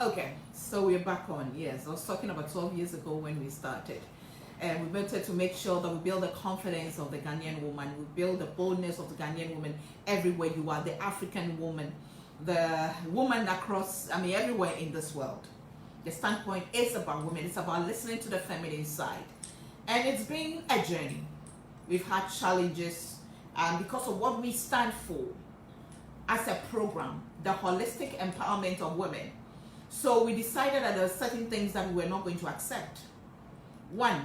Okay, so we're back on. Yes, I was talking about 12 years ago when we started. And we wanted to make sure that we build the confidence of the Ghanaian woman, we build the boldness of the Ghanaian woman everywhere you are, the African woman, the woman across, everywhere in this world. The standpoint is about women, it's about listening to the feminine side. And it's been a journey. We've had challenges because of what we stand for as a program, the holistic empowerment of women. So we decided that there are certain things that we were not going to accept. One,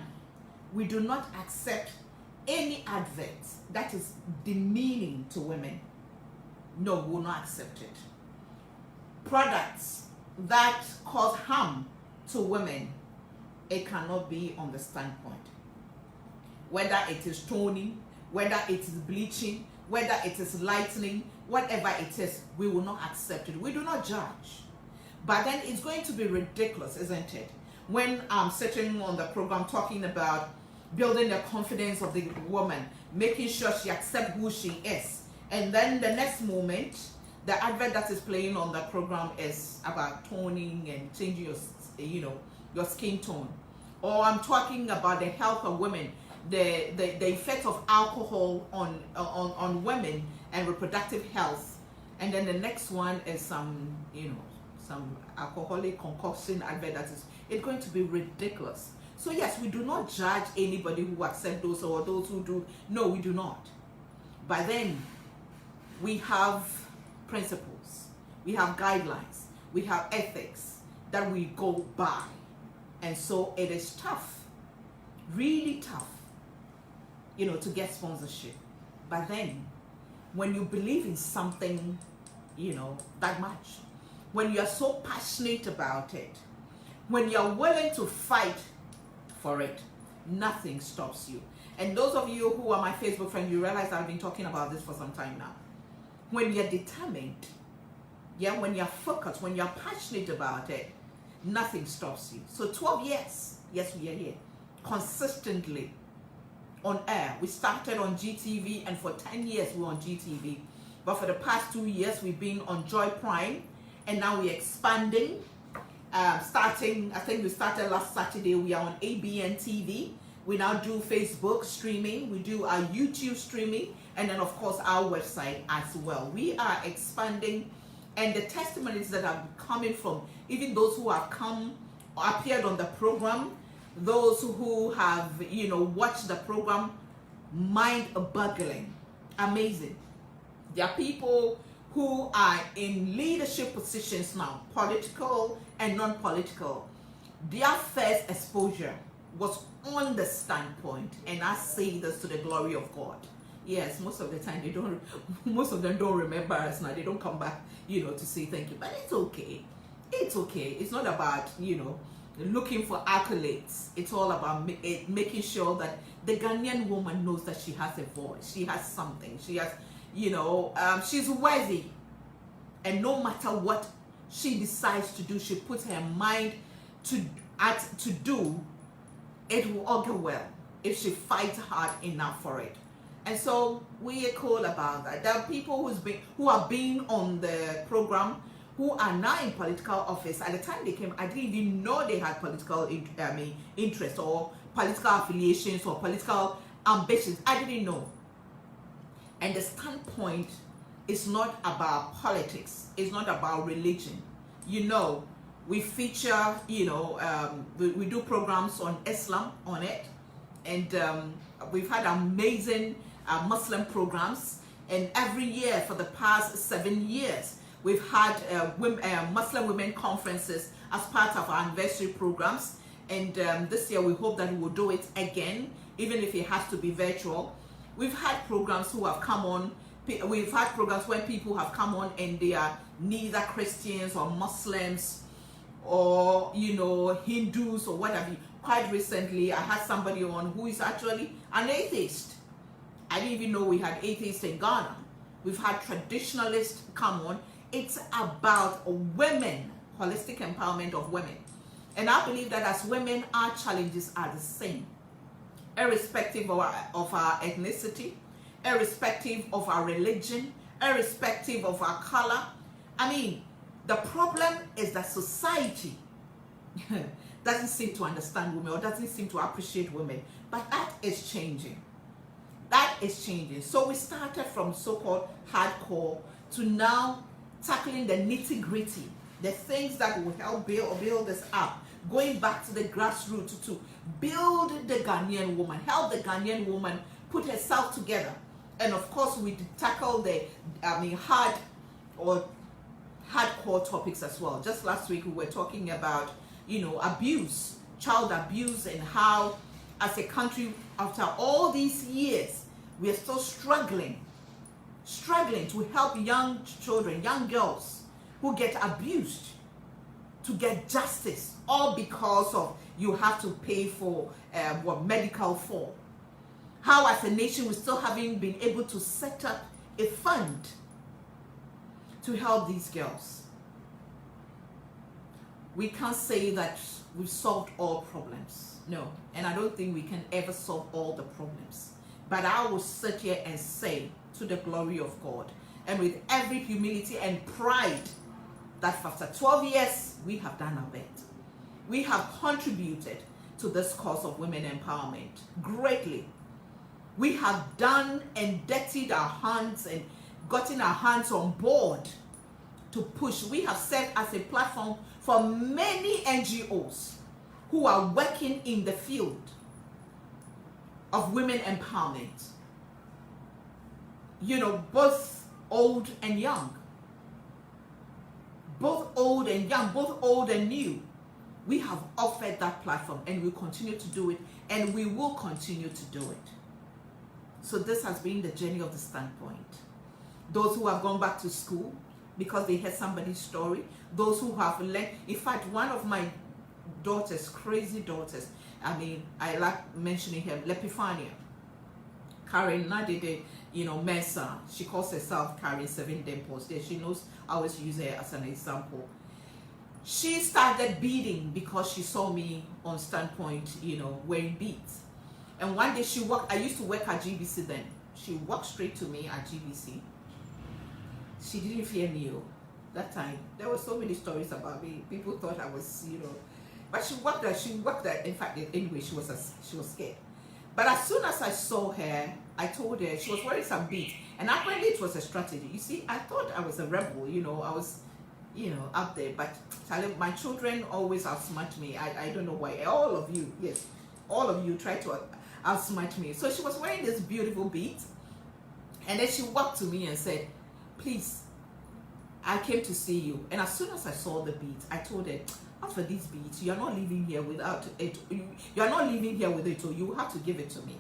we do not accept any adverts that is demeaning to women. No, we will not accept it. Products that cause harm to women, it cannot be on the standpoint. Whether it is toning, whether it is bleaching, whether it is lightening, whatever it is, we will not accept it. We do not judge. But then it's going to be ridiculous, isn't it? When I'm sitting on the program talking about building the confidence of the woman, making sure she accepts who she is. And then the next moment, the advert that is playing on the program is about toning and changing your skin tone. Or I'm talking about the health of women, the effect of alcohol on women and reproductive health. And then the next one is some alcoholic concoction advert that is, it's going to be ridiculous. So yes, we do not judge anybody who accept those or those who do. No, we do not. But then we have principles, we have guidelines, we have ethics that we go by. And so it is tough, really tough, to get sponsorship. But then when you believe in something, that much, when you are so passionate about it, when you are willing to fight for it, nothing stops you. And those of you who are my Facebook friends, you realize I've been talking about this for some time now. When you're determined, when you're focused, when you're passionate about it, nothing stops you. So 12 years, yes, we are here, consistently on air. We started on GTV, and for 10 years we were on GTV. But for the past 2 years, we've been on Joy Prime, and now we're expanding. I think we started last Saturday. We are on ABN TV. We now do Facebook streaming. We do our YouTube streaming, and then of course our website as well. We are expanding, and the testimonies that are coming from even those who have appeared on the program, those who have watched the program, mind-boggling, amazing. There are people who are in leadership positions now, political and non-political. Their first exposure was on the standpoint, and I say this to the glory of God. Yes, most of the time most of them don't remember us now. They don't come back, to say thank you. But it's okay. It's okay. It's not about, looking for accolades. It's all about making sure that the Ghanaian woman knows that she has a voice. She has something. She has, she's worthy. And no matter what she decides to do, she puts her mind to do, it will all go well if she fights hard enough for it. And so we are cool about that. There are people who have been on the program who are now in political office. At the time they came, I didn't even know they had political interest or political affiliations or political ambitions. I didn't know. And the standpoint is not about politics. It's not about religion. We feature, we do programs on Islam on it. And we've had amazing Muslim programs. And every year for the past 7 years, we've had Muslim women conferences as part of our anniversary programs. And this year we hope that we will do it again, even if it has to be virtual. We've had programs who have come on. We've had programs where people have come on and they are neither Christians or Muslims or, Hindus or whatever. Quite recently, I had somebody on who is actually an atheist. I didn't even know we had atheists in Ghana. We've had traditionalists come on. It's about women, holistic empowerment of women. And I believe that as women, our challenges are the same, irrespective of our ethnicity, irrespective of our religion, irrespective of our color. The problem is that society doesn't seem to understand women or doesn't seem to appreciate women. But that is changing. That is changing. So we started from so-called hardcore to now tackling the nitty-gritty, the things that will help build us up, going back to the grassroots to build the Ghanaian woman, help the Ghanaian woman put herself together. And of course, we tackle the hardcore topics as well. Just last week, we were talking about, abuse, child abuse, and how, as a country, after all these years, we are still struggling to help young children, young girls who get abused to get justice, all because of you have to pay for medical for. How as a nation we still haven't been able to set up a fund to help these girls. We can't say that we've solved all problems. No, and I don't think we can ever solve all the problems. But I will sit here and say, to the glory of God, and with every humility and pride, that after 12 years, we have done our bit. We have contributed to this cause of women empowerment greatly. We have done and dirtied our hands and gotten our hands on board to push. We have served as a platform for many NGOs who are working in the field of women empowerment. Both old and young. Both old and young, both old and new. We have offered that platform and we continue to do it, and we will continue to do it. So this has been the journey of the Standpoint. Those who have gone back to school because they heard somebody's story, those who have learned. In fact, one of my daughters, crazy daughters, I like mentioning her, Lepifania, Karen Nadide, Mesa, she calls herself Karen 7 Dimples. There, she knows I always use her as an example. She started beading because she saw me on Standpoint, wearing beads. And one day I used to work at GBC then. She walked straight to me at GBC. She didn't fear me. That time, there were so many stories about me. People thought I was, but she walked there. In fact, anyway, she was scared. But as soon as I saw her, I told her she was wearing some beads. And apparently it was a strategy. You see, I thought I was a rebel, I was, up there. But my children always outsmart me. I don't know why. All of you try to outsmart me. So she was wearing this beautiful beads. And then she walked to me and said, please, I came to see you. And as soon as I saw the beads, I told her, as for these beads, you're not leaving here without it. You're not leaving here with it, so you have to give it to me.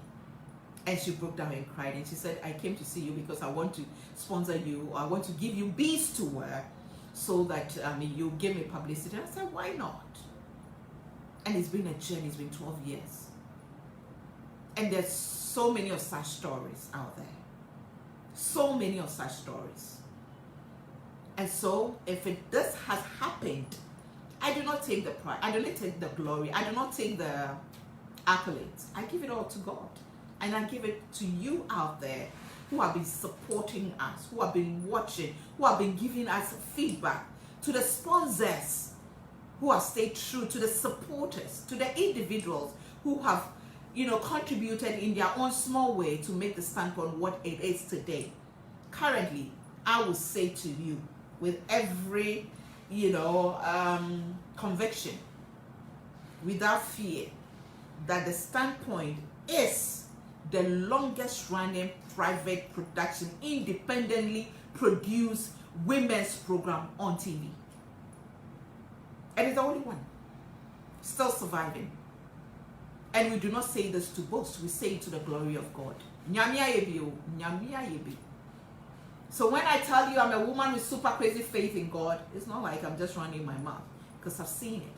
And she broke down and cried. And she said, I came to see you because I want to sponsor you. I want to give you beads to wear so that you give me publicity. And I said, why not? And it's been a journey. It's been 12 years. And there's so many of such stories out there. So many of such stories. And so, if this has happened, I do not take the pride. I do not take the glory. I do not take the accolades. I give it all to God. And I give it to you out there who have been supporting us, who have been watching, who have been giving us feedback, to the sponsors who have stayed true, to the supporters, to the individuals who have, contributed in their own small way to make the Standpoint what it is today. Currently, I will say to you with every, conviction, without fear, that the Standpoint is the longest running private production, independently produced women's program on TV. And it's the only one still surviving. And we do not say this to boast, we say it to the glory of God. So when I tell you I'm a woman with super crazy faith in God, it's not like I'm just running my mouth, because I've seen it.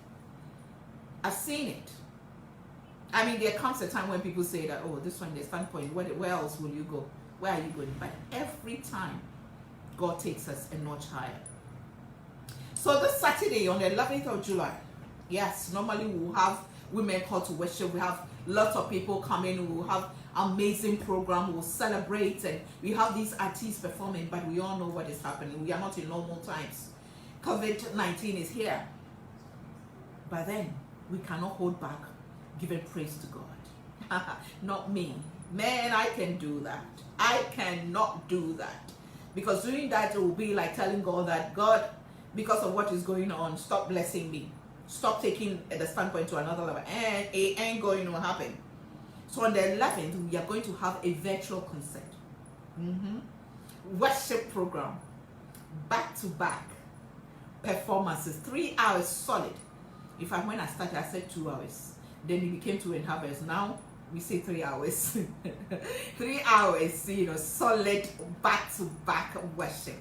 I've seen it. There comes a time when people say that, oh, this one, the Standpoint, where else will you go? Where are you going? But every time, God takes us a notch higher. So this Saturday, on the 11th of July, yes, normally we'll have women called to worship. We have lots of people coming. We'll have amazing program. We'll celebrate, and we have these artists performing, but we all know what is happening. We are not in normal times. COVID-19 is here. But then we cannot hold back giving praise to God. Not me. Man, I can do that. I cannot do that. Because doing that, it will be like telling God that, God, because of what is going on, stop blessing me. Stop taking the standpoint to another level. And it ain't going to happen. So on the 11th, we are going to have a virtual concert. Worship program. Back-to-back performances. 3 hours solid. In fact, when I started, I said 2 hours. Then it became 2.5 hours. Now, we say 3 hours. 3 hours, solid back-to-back worship.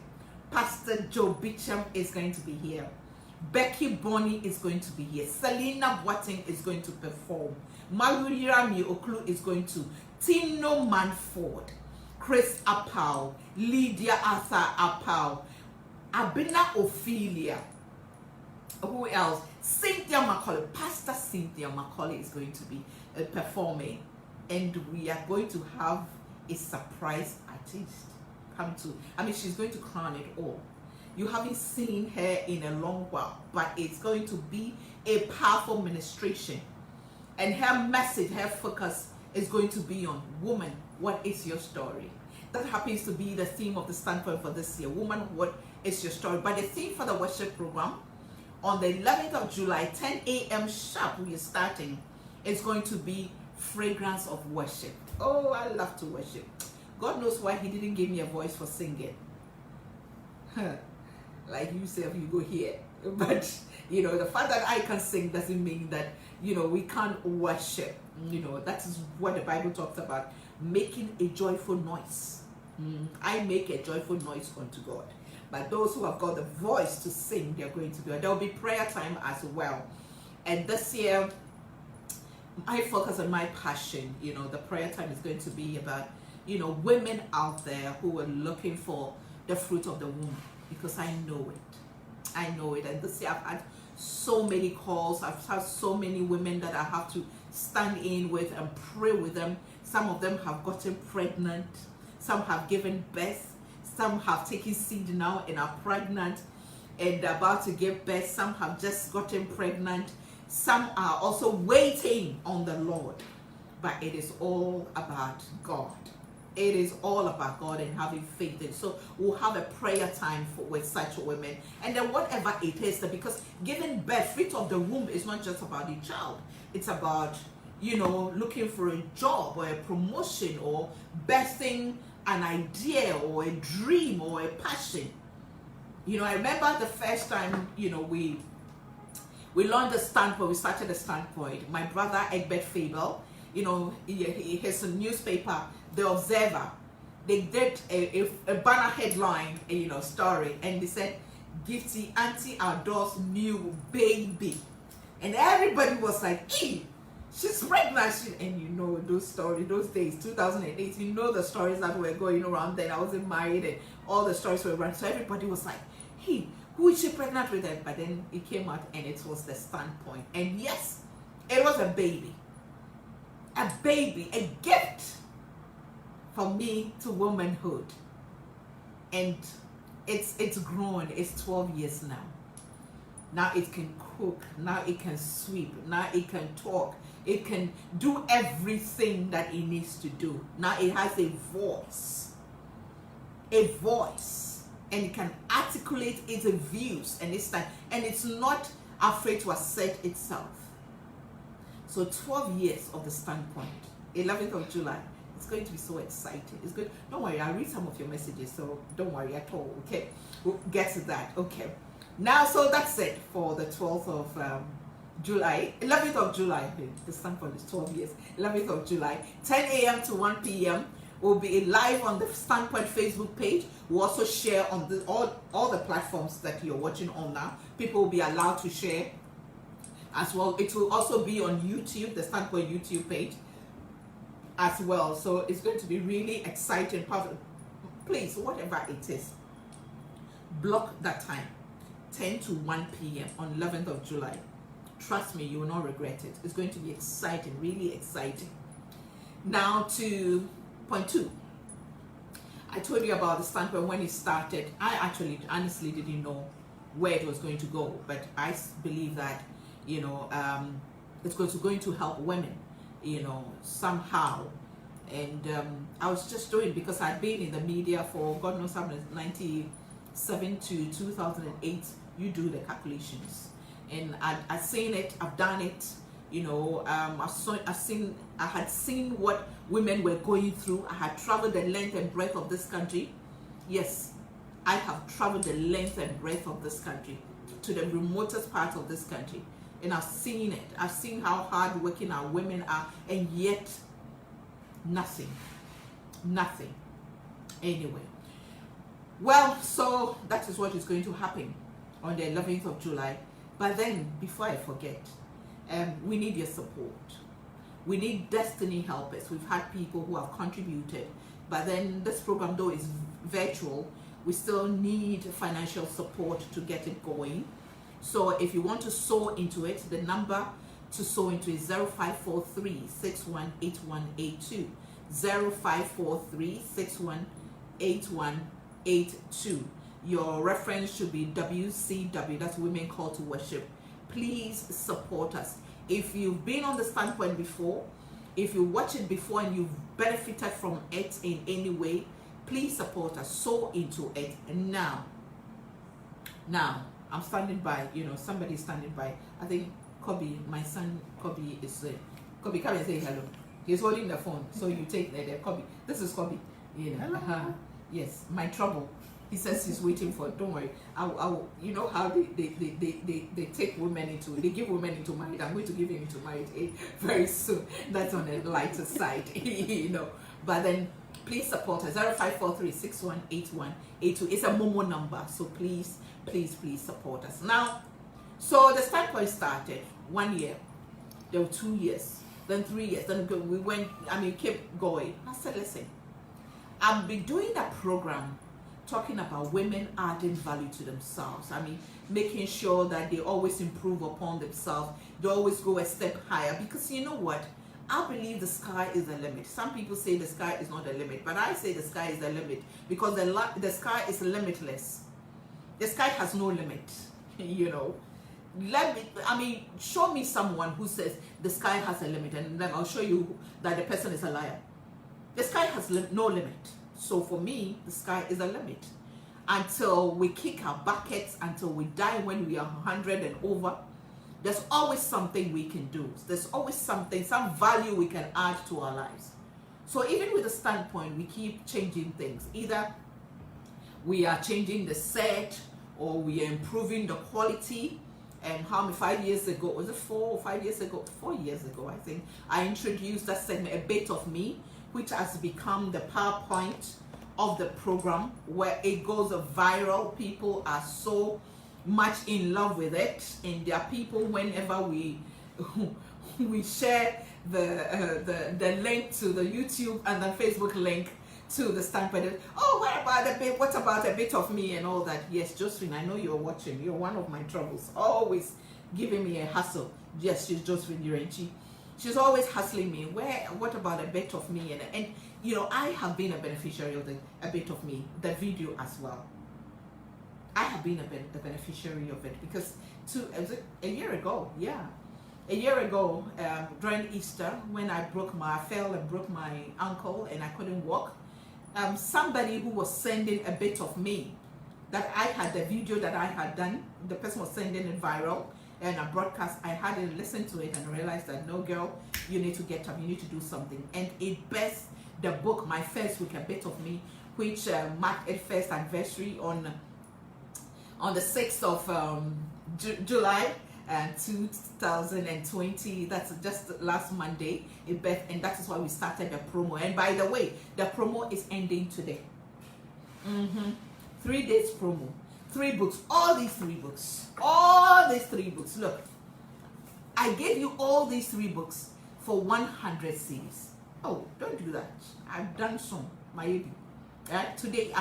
Pastor Joe Beecham is going to be here. Becky Bonnie is going to be here. Selena Boateng is going to perform. Marurami Oklu is going to. Tino Manford. Chris Apau. Lydia Arthur Apau. Abina Ophelia. Who else? Cynthia Macaulay. Pastor Cynthia Macaulay is going to be performing. And we are going to have a surprise artist come to. She's going to crown it all. You haven't seen her in a long while, but it's going to be a powerful ministration. And her message, her focus is going to be on woman, what is your story? That happens to be the theme of the standpoint for this year. Woman, what is your story? But the theme for the worship program on the 11th of July, 10 a.m. sharp, we are starting. It's going to be fragrance of worship. Oh, I love to worship. God knows why he didn't give me a voice for singing. Like you say, you go here. But, the fact that I can sing doesn't mean that, we can't worship. That is what the Bible talks about. Making a joyful noise. I make a joyful noise unto God. But those who have got the voice to sing, they're going to be. There will be prayer time as well. And this year, my focus and my passion, the prayer time is going to be about, women out there who are looking for the fruit of the womb. Because I know it. And this year I've had so many calls. I've had so many women that I have to stand in with and pray with them. Some of them have gotten pregnant. Some have given birth. Some have taken seed now and are pregnant and about to give birth. Some have just gotten pregnant. Some are also waiting on the Lord. But it is all about God. It is all about God and having faith in. So we'll have a prayer time with such women. And then whatever it is, because giving birth, fruit of the womb is not just about the child. It's about, looking for a job or a promotion or birthing an idea or a dream or a passion. I remember the first time, we learned the standpoint, we started the standpoint. My brother, Egbert Fable, his newspaper, The Observer, they did a banner headline, story, and they said, Gifty Auntie Ador's new baby. And everybody was like, hey, she's pregnant. And those stories, those days, 2008, the stories that were going around then. I wasn't married and all the stories were running. So everybody was like, hey, who is she pregnant with? But then it came out and it was the standpoint. And yes, it was a baby. A baby, a gift for me to womanhood. And it's grown. It's 12 years now. Now it can cook. Now it can sweep. Now it can talk. It can do everything that it needs to do. Now it has a voice. A voice. And it can articulate its views and its time. And it's not afraid to assert itself. So 12 years of the standpoint. 11th of July. It's going to be so exciting. It's good. Don't worry, I'll read some of your messages, so don't worry at all. Okay, we'll get to that. Okay. Now, so that's it for the 12th of July. 11th of July. The standpoint is 12 years. 11th of July. 10 a.m. to 1 p.m. We'll be live on the Standpoint Facebook page. We'll also share on all the platforms that you're watching on now. People will be allowed to share as well. It will also be on YouTube, the Standpoint YouTube page as well. So it's going to be really exciting. Please, whatever it is, block that time, 10 to 1 p.m. on 11th of July. Trust me, you will not regret it. It's going to be exciting, really exciting. Now to point 2. I told you about the standpoint when it started. I actually honestly didn't know where it was going to go, but I believe that, you know, it's going to help women, you know, somehow. And I was just doing, because I've been in the media for God knows how many, 97 to 2008. You do the calculations, and I've seen it, I've done it, you know. I had seen what women were going through. I had traveled the length and breadth of this country. Yes, I have traveled the length and breadth of this country, to the remotest part of this country, and I've seen it. I've seen how hard working our women are, and yet nothing. Anyway, well, so that is what is going to happen on the 11th of July. But then, before I forget, we need your support. We need destiny helpers. We've had people who have contributed, but then this program, though is virtual, we still need financial support to get it going. So if you want to sow into it, the number to sow into is 0543 618182. 0543 618182. Your reference should be WCW, that's Women Call to Worship. Please support us. If you've been on the Standpoint before, if you watch it before and you've benefited from it in any way, please support us, sow into it. And now I'm standing by, you know, somebody's standing by. I think Kobe, my son Kobe, is Kobe, come and say hello. He's holding the phone, so you take the Kobe. This is Kobe, you know. Yes, my trouble. He says he's waiting for it. Don't worry. I'll you know how they take women into, they give women into marriage. I'm going to give him into marriage very soon. That's on the lighter side, you know. But then please support us. 0543 618182. It's a Momo number, so please support us. Now, so the Standpoint started 1 year, there were 2 years, then 3 years, then we went, kept going. I said, listen, I'll be doing a program talking about women adding value to themselves. Making sure that they always improve upon themselves. They always go a step higher, because you know what? I believe the sky is the limit. Some people say the sky is not the limit, but I say the sky is the limit, because the sky is limitless. The sky has no limit, you know. Show me someone who says the sky has a limit, and then I'll show you that the person is a liar. The sky has no limit. So for me, the sky is a limit. Until we kick our buckets, until we die when we are 100 and over, there's always something we can do. There's always something, some value we can add to our lives. So even with the Standpoint, we keep changing things. Either we are changing the set, or we are improving the quality. And 5 years ago, was it 4 or 5 years ago? 4 years ago, I think, I introduced that segment, A Bit of Me, which has become the PowerPoint of the program, where it goes viral. People are so much in love with it, and there are people, whenever we share the link to the YouTube and the Facebook link to the Standpoint, oh, what about A Bit of Me and all that? Yes, Josephine, I know you're watching. You're one of my troubles, always giving me a hassle. Yes, she's Josephine Urenchi. She's always hustling me. What about A Bit of Me? And you know, I have been a beneficiary of A Bit of Me, the video as well. I have been a beneficiary of it, because a year ago, during Easter, when I fell and broke my ankle and I couldn't walk, somebody who was sending A Bit of Me, that I had the video that I had done, the person was sending it viral, and a broadcast, I had to listen to it and realized that, no, girl, you need to get up, you need to do something. And it birthed the book, my first book, A Bit of Me, which marked its first anniversary on the 6th of July 2020. That's just last Monday. It birthed, and that is why we started the promo. And by the way, the promo is ending today. 3 days promo. 3 books, all these 3 books. Look, I gave you all these 3 books for 100 cedis. Oh, don't do that. I've done some, my baby. Today,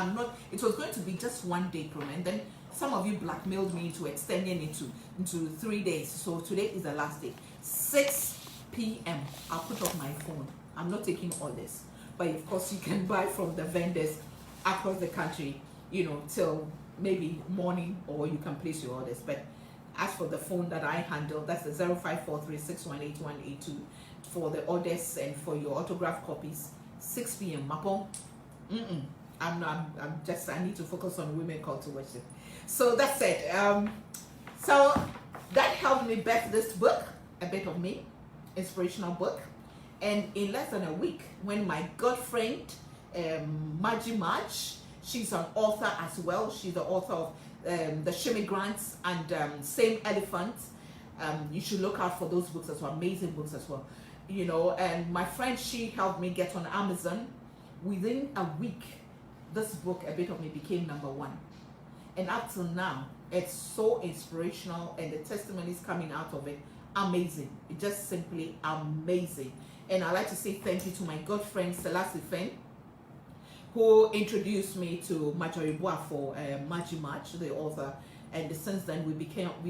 it was going to be just 1 day promo, and then some of you blackmailed me into extending it into 3 days. So today is the last day. 6 p.m. I'll put off my phone. I'm not taking orders, but of course you can buy from the vendors across the country, you know, till maybe morning, or you can place your orders. But as for the phone that I handle, that's the 0543618182 for the orders and for your autograph copies. 6 p.m. Mapong. I'm just, I need to focus on women call to worship. So that's it. So that helped me birth this book, A Bit of Me, inspirational book. And in less than a week, when my good friend, Margie March, she's an author as well. She's the author of The Shimmy Grants and Same Elephant. You should look out for those books as well, amazing books as well. You know, and my friend, she helped me get on Amazon. Within a week, this book, A Bit of Me, became #1. And up till now, it's so inspirational, and the testimonies coming out of it, amazing. It's just simply amazing. And I'd like to say thank you to my good friend, Selassie Feng, who introduced me to Marjorie Bois for Margie March, the author. And since then, we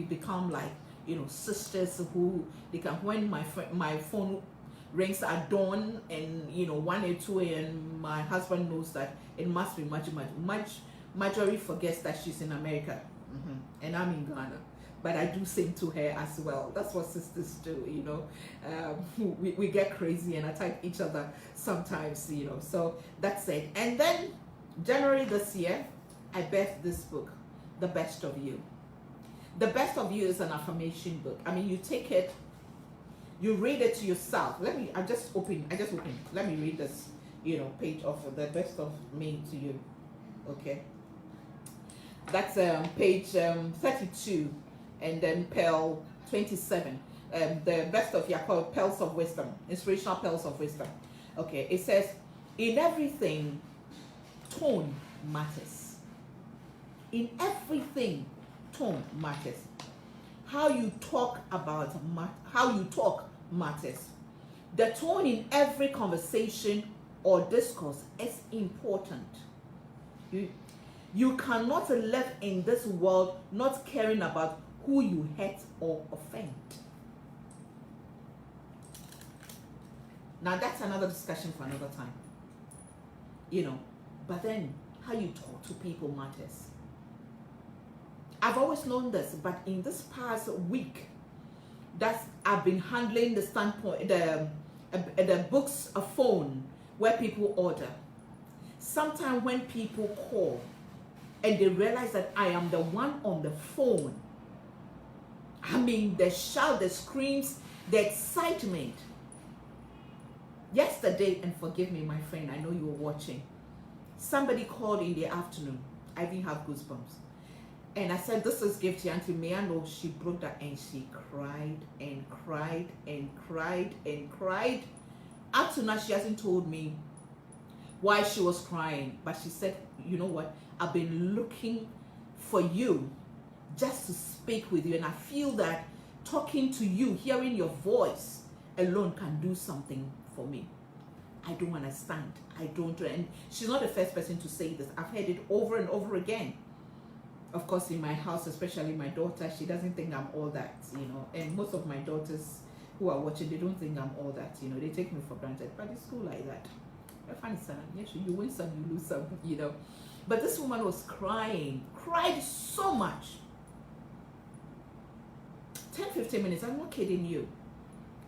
become like, you know, sisters who, they can, when my phone rings at dawn and, you know, 1 or 2 a.m., my husband knows that it must be Marjorie forgets that she's in America, and I'm in Ghana, but I do sing to her as well. That's what sisters do, you know. We get crazy and attack each other sometimes, you know. So that's it. And then January this year, I birthed this book, The Best of You. The Best of You is an affirmation book. I mean, you take it, you read it to yourself. I just open. Let me read this, you know, page of The Best of Me to you. Okay. That's page 32, and then Pearl 27. The best of you are called Pearls of Wisdom, inspirational Pearls of Wisdom. Okay, it says, in everything, tone matters. In everything, tone matters. How you talk matters. The tone in every conversation or discourse is important. You cannot live in this world not caring about who you hurt or offend. Now that's another discussion for another time. You know, but then how you talk to people matters. I've always known this, but in this past week, I've been handling the standpoint, the books, a phone where people order. Sometimes when people call and they realize that I am the one on the phone, I mean, the shout, the screams, the excitement. Yesterday, and forgive me, my friend, I know you were watching, somebody called in the afternoon. I didn't have goosebumps. And I said, this is Gifty Auntie. May I know? She broke that and she cried and cried and cried and cried. Up to now, she hasn't told me why she was crying. But she said, you know what? I've been looking for you just to speak with you. And I feel that talking to you, hearing your voice alone can do something for me. I don't understand. I don't. And she's not the first person to say this. I've heard it over and over again. Of course, in my house, especially my daughter, she doesn't think I'm all that, you know. And most of my daughters who are watching, they don't think I'm all that, you know. They take me for granted. But it's cool like that. I find it, yes, you win some, you lose some, you know. But this woman was crying, cried so much. 10-15 minutes, I'm not kidding you.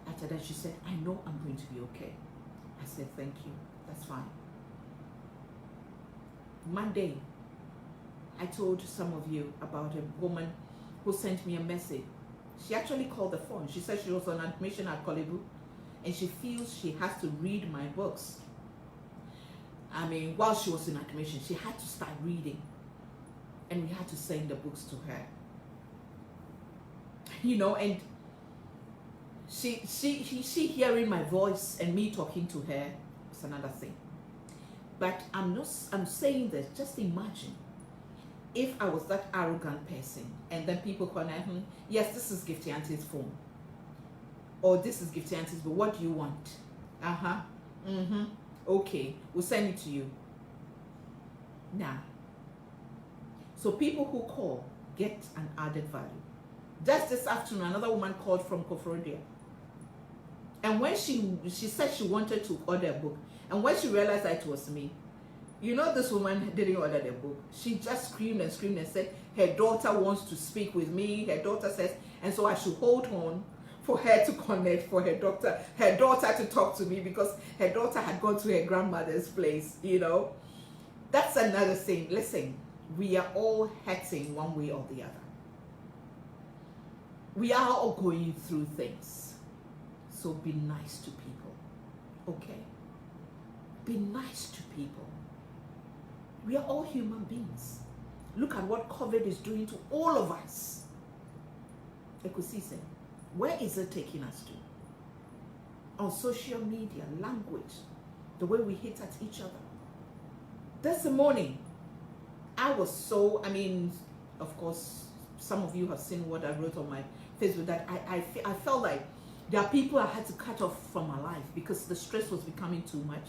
After that, she said, I know I'm going to be okay. I said, thank you. That's fine. Monday, I told some of you about a woman who sent me a message. She actually called the phone. She said she was on admission at Kolebu and she feels she has to read my books. I mean, while she was in admission, she had to start reading and we had to send the books to her. You know, and she hearing my voice and me talking to her is another thing. But I'm saying this, just imagine if I was that arrogant person and then people call out, yes, this is Gifty Auntie's phone. Or this is Gifty Auntie's, but what do you want? Okay, we'll send it to you. Now, so people who call get an added value. Just this afternoon, another woman called from Koforidua. And when she said she wanted to order a book, and when she realized that it was me, You know, this woman didn't order the book. She just screamed and screamed and said her daughter wants to speak with me. Her daughter says, and so I should hold on for her to connect, for her daughter to talk to me, because her daughter had gone to her grandmother's place, you know. That's another thing. Listen, we are all hurting one way or the other. We are all going through things. So be nice to people, okay? Be nice to people. We are all human beings. Look at what COVID is doing to all of us. Ecosystem. Where is it taking us to? On social media, language, the way we hit at each other. This morning, I was so, of course, some of you have seen what I wrote on my Facebook, that I felt like there are people I had to cut off from my life because the stress was becoming too much.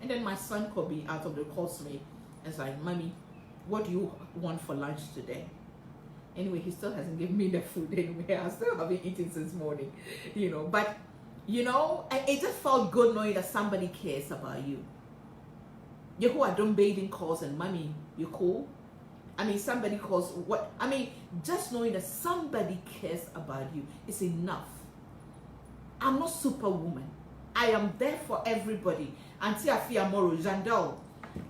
And then my son called me out of the calls me and was like, Mommy, what do you want for lunch today? Anyway, he still hasn't given me the food anyway. I still haven't eaten since morning, you know. But, you know, it just felt good knowing that somebody cares about you. You who are done bathing calls and Mommy, you cool? Somebody calls just knowing that somebody cares about you is enough. I'm not superwoman. I am there for everybody. Auntie Afia Moro, Jandel,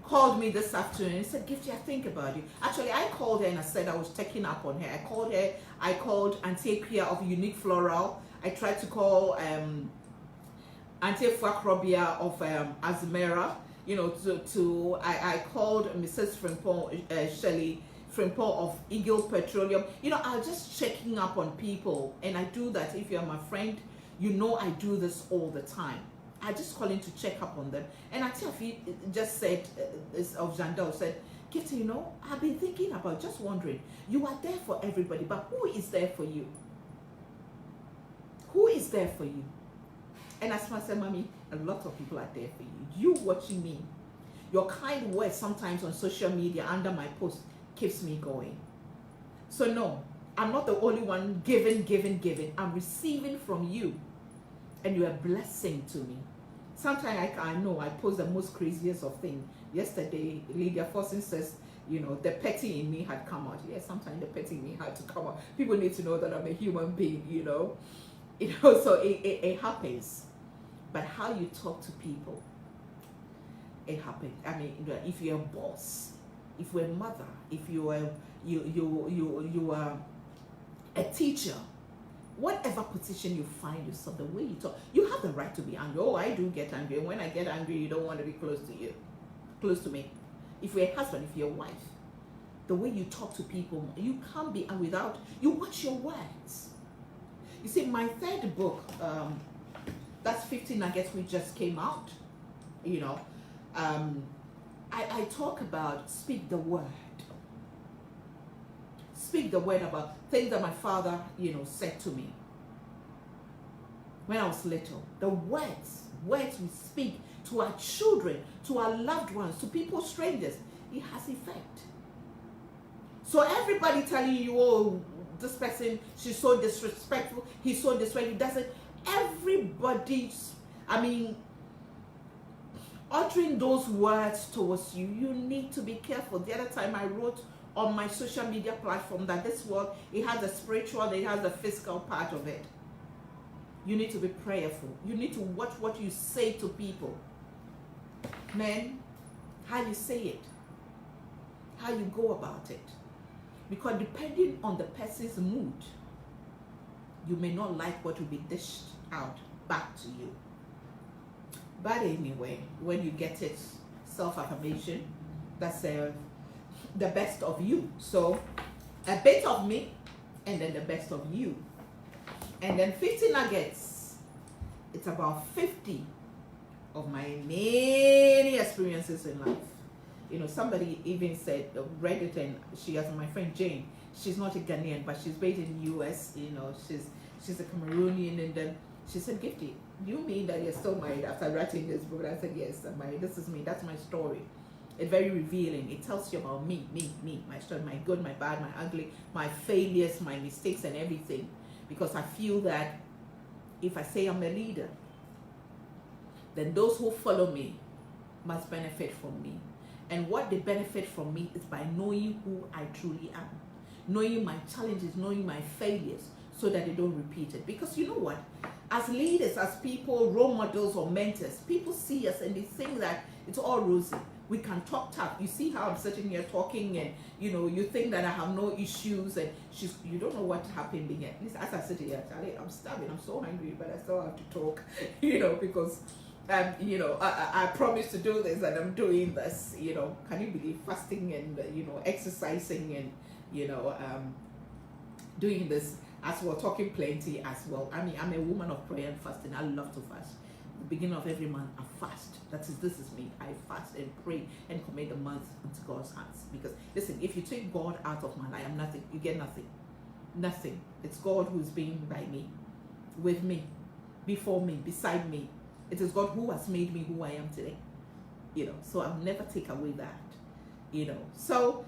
called me this afternoon and said, Gifty, I think about you. Actually, I called her and I said I was checking up on her. I called Auntie Kia of Unique Floral. I tried to call Auntie Fuakrobia of Azmera. You know, I called Mrs. Frimpong, Shelley Frimpong of Eagle Petroleum. You know, I'm just checking up on people, and I do that. If you're my friend, you know I do this all the time. I just call in to check up on them. And Atiafi just said, of Jandel said, Gifty, you know, I've been thinking about, just wondering, you are there for everybody, but who is there for you? Who is there for you? And as I said, Mommy, a lot of people are there for you. You watching me, your kind words sometimes on social media under my post keeps me going. So no, I'm not the only one giving. I'm receiving from you, and you're a blessing to me. Sometimes I know I post the most craziest of things. Yesterday, Lydia Forsen says, you know, the petty in me had come out. Yes, sometimes the petty in me had to come out. People need to know that I'm a human being, you know. So it happens. But how you talk to people, it happens. If you're a boss, if you're a mother, if you are a teacher, whatever position you find yourself, the way you talk, you have the right to be angry. Oh, I do get angry. And when I get angry, you don't want to be close to me. If you're a husband, if you're a wife, the way you talk to people, you can't be without, you watch your words. You see, my third book, that's 50 Nuggets, which just came out, you know, I talk about speak the word. Speak the word about things that my father, you know, said to me when I was little. The words we speak to our children, to our loved ones, to people, strangers, it has effect. So everybody telling you, oh, this person, she's so disrespectful, he's so disrespectful, doesn't, everybody's, uttering those words towards you, you need to be careful. The other time I wrote on my social media platform that this world, it has a spiritual, it has a physical part of it. You need to be prayerful. You need to watch what you say to people. Men, how you say it, how you go about it. Because depending on the person's mood, you may not like what will be dished out back to you. But anyway, when you get it, self-affirmation, that's the best of you. So a bit of me, and then the best of you. And then 50 Nuggets, it's about 50 of my many experiences in life. You know, somebody even said, read it, and she has my friend Jane. She's not a Ghanaian, but she's based in the US. You know, she's a Cameroonian, and then she said, Gifty, do you mean that you're still married after writing this book? And I said, yes, I'm married. This is me. That's my story. It's very revealing. It tells you about me, my story, my good, my bad, my ugly, my failures, my mistakes, and everything. Because I feel that if I say I'm a leader, then those who follow me must benefit from me. And what they benefit from me is by knowing who I truly am, knowing my challenges, knowing my failures, so that they don't repeat it. Because you know what? As leaders, as people, role models or mentors, people see us and they think that it's all rosy. We can talk tough. You see how I'm sitting here talking, and you think that I have no issues, and you don't know what happened yet. As I sit here, Charlie, I'm starving, I'm so hungry, but I still have to talk, because I promised to do this and I'm doing this. Can you believe fasting and exercising and doing this as we're talking plenty as well. I mean, I'm a woman of prayer and fasting. I love to fast. The beginning of every month, I fast. This is me. I fast and pray and commit the month into God's hands. Because listen, if you take God out of my life, I'm nothing. You get nothing. Nothing. It's God who's being by me, with me, before me, beside me. It is God who has made me who I am today. So I'll never take away that. So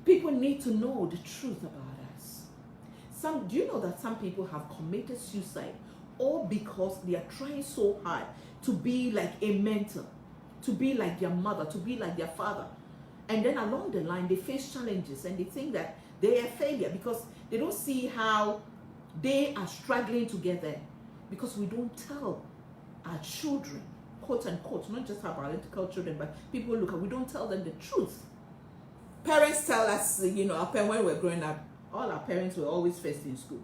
people need to know the truth about us. Do you know that some people have committed suicide all because they are trying so hard to be like a mentor, to be like their mother, to be like their father. And then along the line, they face challenges and they think that they are a failure because they don't see how they are struggling to get there. Because we don't tell our children, quote unquote, not just our biological children, but people we don't tell them the truth. Parents tell us, when we were growing up, all our parents were always first in school.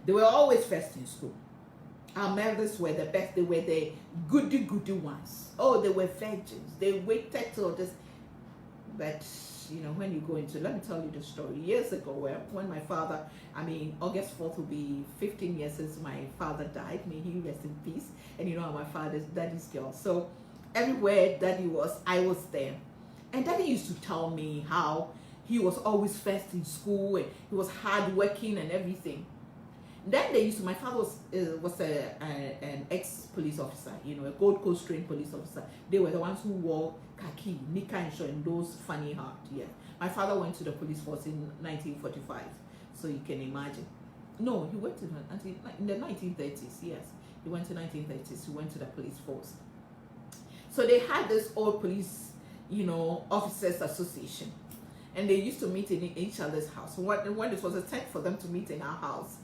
They were always first in school. Our mothers were the best. They were the goody ones. Oh, they were virgins. They waited till this. But, when you go into, let me tell you the story. Years ago, when my father, August 4th will be 15 years since my father died. May he rest in peace. And my father's daddy's girl. So everywhere daddy was, I was there. And daddy used to tell me how he was always first in school and he was hardworking and everything. Then my father was an ex-police officer, a Gold Coast trained police officer. They were the ones who wore khaki, nika and shirt, and those funny hats. Yeah. My father went to the police force in 1945, so you can imagine. No, he went in the 1930s, yes. He went to 1930s, he went to the police force. So they had this old police, officers association. And they used to meet in each other's house. When it was a time for them to meet in our house.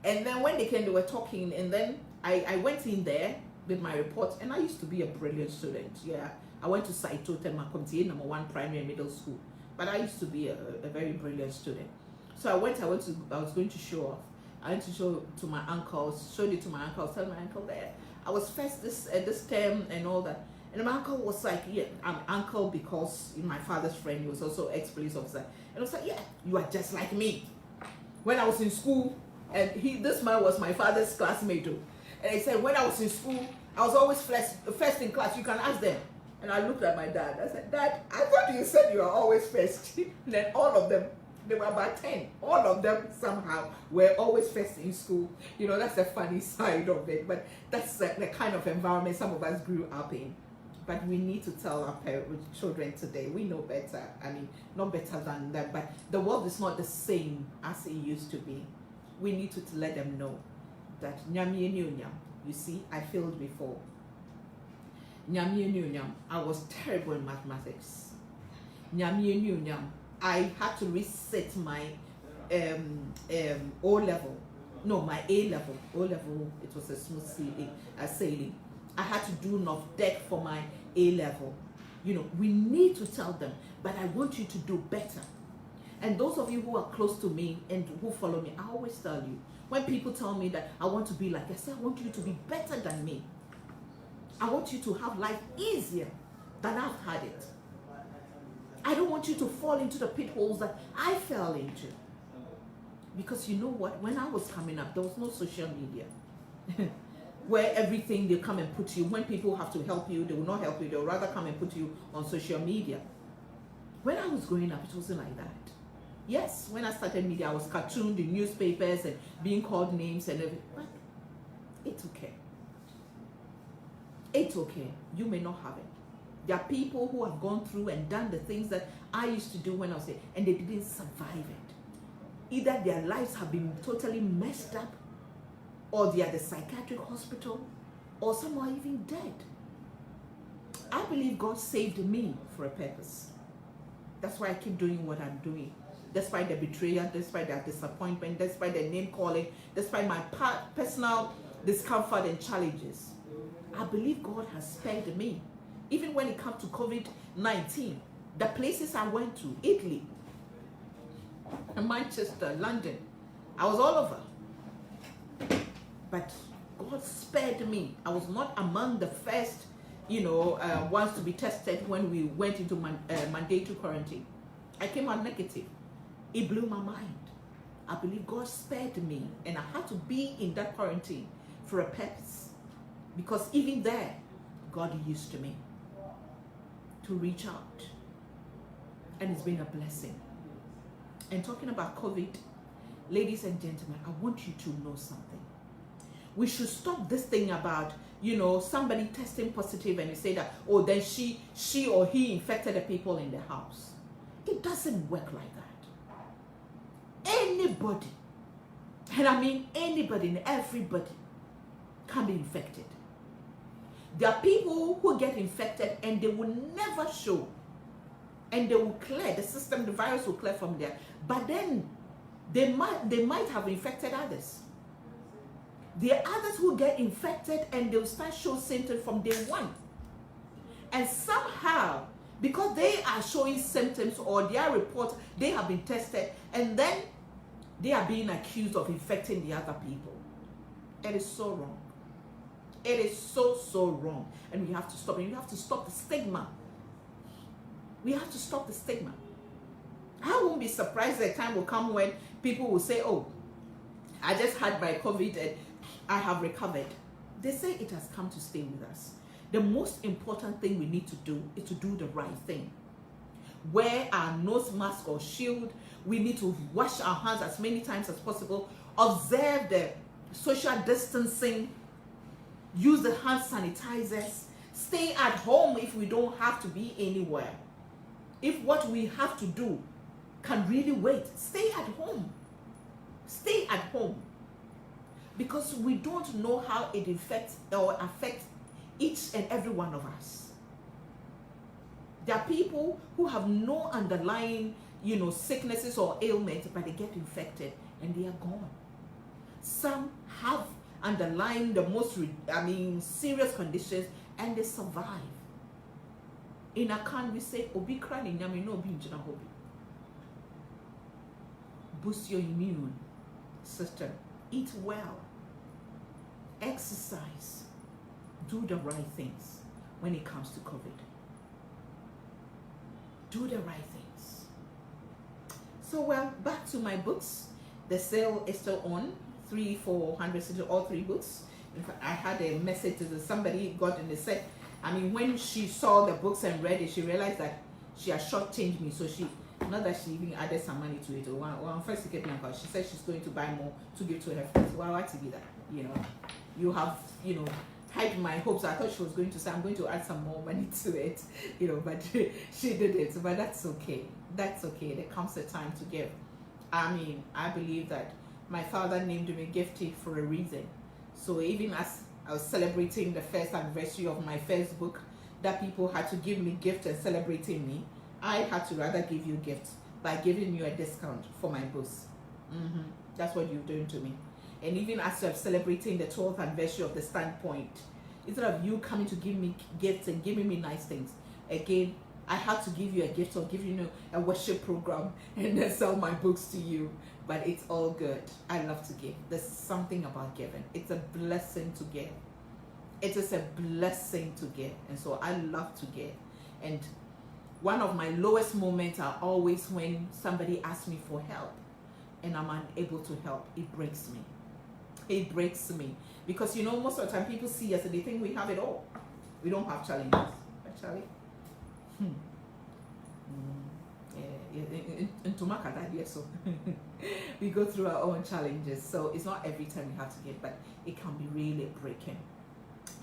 And then when they came, they were talking, and then I went in there with my report, and I used to be a brilliant student. Yeah, I went to Saito Tenmakomtie, number 1 primary and middle school, but I used to be a very brilliant student. So I was going to show off. I went to show to my uncles, showed it to my uncle, tell my uncle that I was first this term and all that. And my uncle was like, yeah, I'm uncle because my father's friend, he was also ex-police officer. And I was like, yeah, you are just like me. When I was in school, and this man was my father's classmate too. And he said, when I was in school, I was always first in class. You can ask them. And I looked at my dad. I said, Dad, I thought you said you were always first. And then all of them, they were about 10. All of them somehow were always first in school. That's the funny side of it. But that's the kind of environment some of us grew up in. But we need to tell our children today, we know better. Not better than that. But the world is not the same as it used to be. We need to let them know that you see, I failed before. I was terrible in mathematics. I had to reset my O-level. No, my A-level. O-level, it was a smooth sailing. I had to do enough deck for my A-level. We need to tell them, but I want you to do better. And those of you who are close to me and who follow me, I always tell you, when people tell me that I want to be like, I say, I want you to be better than me. I want you to have life easier than I've had it. I don't want you to fall into the pitfalls that I fell into. Because you know what? When I was coming up, there was no social media. Where everything they come and put you, when people have to help you, they will not help you. They will rather come and put you on social media. When I was growing up, it wasn't like that. Yes, when I started media, I was cartooned in newspapers and being called names and everything. But it's okay. It's okay. You may not have it. There are people who have gone through and done the things that I used to do when I was there, and they didn't survive it. Either their lives have been totally messed up, or they are at the psychiatric hospital, or some are even dead. I believe God saved me for a purpose. That's why I keep doing what I'm doing. Despite the betrayal, despite the disappointment, despite the name calling, despite my personal discomfort and challenges. I believe God has spared me. Even when it comes to COVID-19, the places I went to, Italy, Manchester, London, I was all over. But God spared me. I was not among the first, ones to be tested when we went into mandatory quarantine. I came out negative. It blew my mind. I believe God spared me, and I had to be in that quarantine for a purpose. Because even there, God used me to reach out. And it's been a blessing. And talking about COVID, ladies and gentlemen, I want you to know something. We should stop this thing about, somebody testing positive and you say that, oh, then she or he infected the people in the house. It doesn't work like that. Anybody, and I mean anybody and everybody, can be infected. There are people who get infected and they will never show, and they will clear the system, the virus will clear from there, but then they might have infected others. There are others who get infected and they'll start showing symptoms from day one, and somehow, because they are showing symptoms or their report, they have been tested, and then they are being accused of infecting the other people. It is so wrong. It is so wrong. And we have to stop. And we have to stop the stigma. We have to stop the stigma. I won't be surprised that time will come when people will say, oh, I just had my COVID and I have recovered. They say it has come to stay with us. The most important thing we need to do is to do the right thing. Wear our nose mask or shield. We need to wash our hands as many times as possible. Observe the social distancing. Use the hand sanitizers. Stay at home if we don't have to be anywhere. If what we have to do can really wait, stay at home. Stay at home. Because we don't know how it affects each and every one of us. There are people who have no underlying, sicknesses or ailments, but they get infected and they are gone. Some have underlying the most, serious conditions, and they survive. In a can we say, "Obi krani nyame no obi njina hobi." Boost your immune system. Eat well. Exercise. Do the right things when it comes to COVID. Do the right things. So, back to my books. The sale is still on. 300-400, all 3 books. In fact, I had a message to somebody got in the set. When she saw the books and read it, she realized that she had shortchanged me. So not that she even added some money to it. First she said she's going to buy more to give to her friends. Well, what to be that? You have, hide my hopes. I thought she was going to say, I'm going to add some more money to it, but she did it. But that's okay. That's okay. There comes a time to give. I believe that my father named me Gifty for a reason. So even as I was celebrating the first anniversary of my first book, that people had to give me gifts and celebrating me, I had to rather give you gifts by giving you a discount for my books. That's what you're doing to me. And even as you're celebrating the 12th anniversary of the Standpoint, instead of you coming to give me gifts and giving me nice things, again, I had to give you a gift or give you a worship program and then sell my books to you. But it's all good. I love to give. There's something about giving. It's a blessing to give. It is a blessing to give. And so I love to give. And one of my lowest moments are always when somebody asks me for help and I'm unable to help. It breaks me. It breaks me. Because, most of the time people see us and they think we have it all. We don't have challenges. Actually. So we go through our own challenges. So it's not every time we have to give, but it can be really breaking.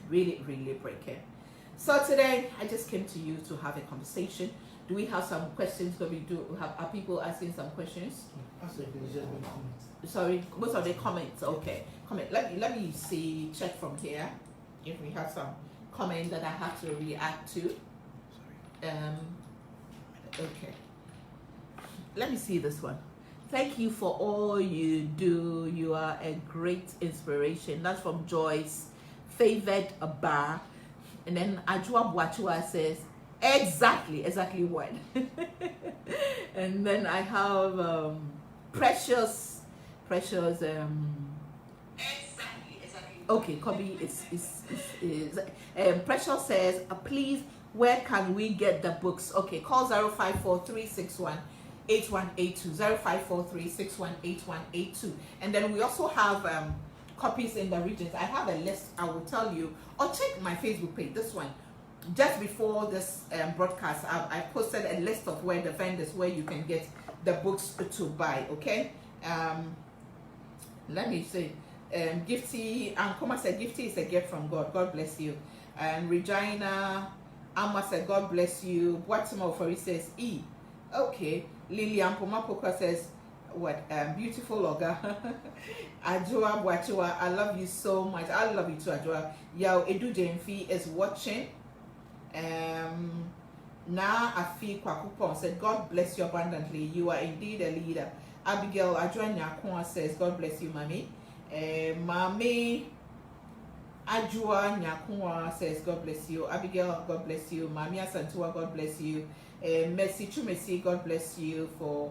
Really, really breaking. So today I just came to you to have a conversation. Do we have some questions? Are people asking some questions? Sorry, most of the comments. Okay, comment. Let me see. Check from here if we have some comment that I have to react to. Okay. Let me see this one. Thank you for all you do. You are a great inspiration. That's from Joyce. Favored Bar. And then Ajua Bwachua says, exactly what? And then I have Precious. Exactly. Okay, Kobe is Precious says, please, where can we get the books? Okay, call 054361 8182 054361 8182. And then we also have copies in the regions. I have a list, I will tell you, or check my Facebook page. This one, just before this broadcast, I posted a list of where the vendors, where you can get the books to buy. Okay, let me say, Gifty and Koma said, Gifty is a gift from God. God bless you. And Regina Amma said, God bless you. Boatimo Ofori says, E. Okay. Lilian Pomapoka says, what? Beautiful Oga. Ajoa Boachua, I love you so much. I love you too, Ajoa. Yao Edu Jemfi is watching. Na Afi Kwakupon said, God bless you abundantly. You are indeed a leader. Abigail Ajoa Nyakwa says, God bless you, Mommy. Mami Ajua Nyakwa says, God bless you. Abigail, God bless you. Mami Asantua, God bless you. Mercy Chumesi, God bless you for.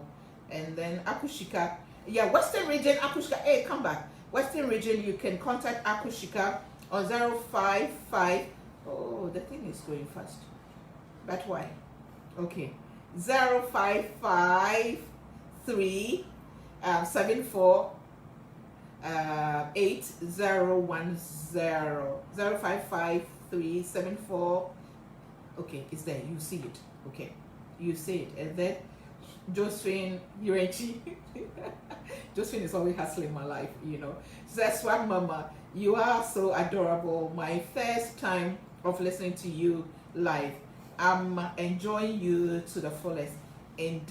And then Akushika, yeah, Western region, Akushika, hey, come back. Western region, you can contact Akushika on 055. Oh, the thing is going fast. But why? Okay, 0553 74 8010 055374. Okay, it's there. You see it. Okay, you see it. And then Josephine Yurechi. Josephine is always hustling my life, you know. Says, Swag Mama, you are so adorable. My first time of listening to you live. I'm enjoying you to the fullest. And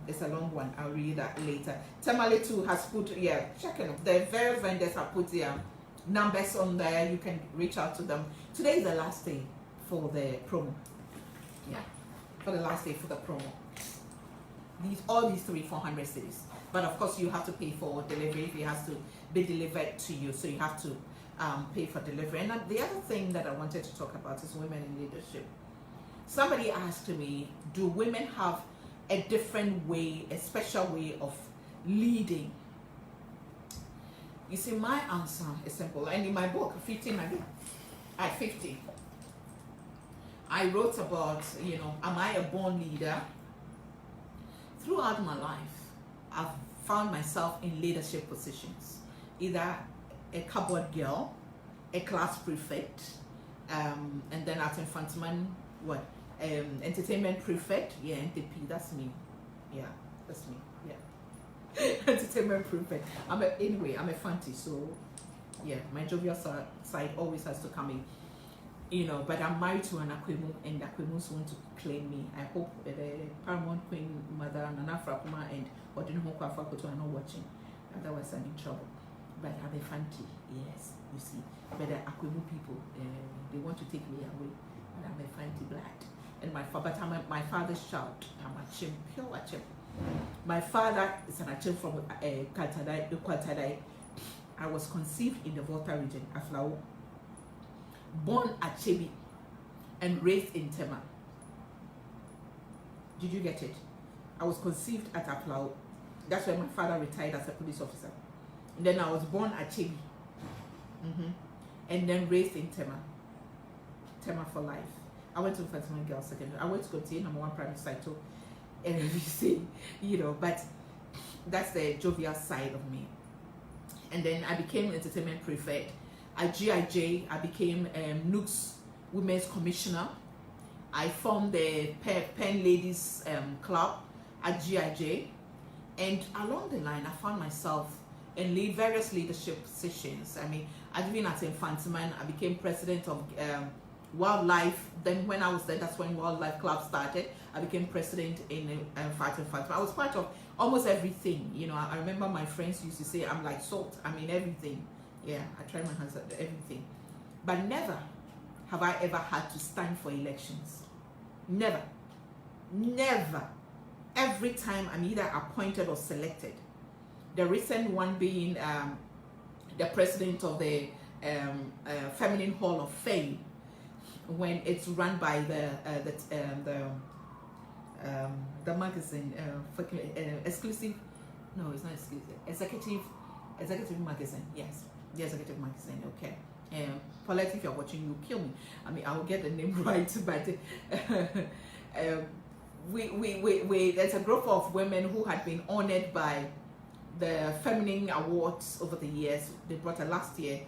it's a long one. I'll read that later. Tamale too has put, yeah, check it out. The various vendors have put their numbers on there. You can reach out to them. Today is the last day for the promo. Yeah, for the last day for the promo. All these 400 cities. But of course, you have to pay for delivery if it has to be delivered to you. So you have to pay for delivery. And the other thing that I wanted to talk about is women in leadership. Somebody asked me, do women have a different way, a special way of leading? You see, my answer is simple. And in my book, 50, I wrote about, you know, am I a born leader? Throughout my life, I've found myself in leadership positions. Either a cupboard girl, a class prefect, and then at Infantman, what? Entertainment prefect. Yeah, NTP, that's me. Yeah, that's me. Yeah. Entertainment prefect. Anyway, I'm a fancy, so yeah, my jovial side always has to come in. You know, but I'm married to an Akwemu, and Akwemus want to claim me. I hope the Paramount Queen Mother Nana Frakuma and Odinho Kwafakoto are not watching. Otherwise, I'm in trouble. But I'm a fancy, yes, you see. But the Akwemu people, they want to take me away. But I'm a fancy black. And my father's child, I'm a chim, pure chim. My father is an achim from Kwatadai. I was conceived in the Volta region, Aflao. Born at Chebi and raised in Tema. Did you get it? I was conceived at Aflao. That's where my father retired as a police officer. And then I was born at Chebi. And then raised in Tema. Tema for life. I went to Fatima Girls Secondary. I went to Gotier #1 primary site too. And you see, you know, but that's the jovial side of me. And then I became entertainment prefect. At GIJ, I became Nooks Women's Commissioner. I formed the Pen Ladies Club at GIJ. And along the line, I found myself in various leadership positions. I mean, I've been at Infantman. I became president of Wildlife. Then when I was there, that's when Wildlife Club started. I became president in Infantman. I was part of almost everything. You know, I remember my friends used to say, I'm like salt. I mean, everything. Yeah, I try my hands at everything. But never have I ever had to stand for elections. Never. Never. Every time I'm either appointed or selected. The recent one being the president of the Feminine Hall of Fame, when it's run by the magazine, exclusive. No, it's not exclusive. Executive magazine. Yes, the Executive magazine. Okay. Paulette, if you're watching, you kill me. I mean, I'll get the name right, but we there's a group of women who had been honored by the Feminine Awards over the years. They brought us last year.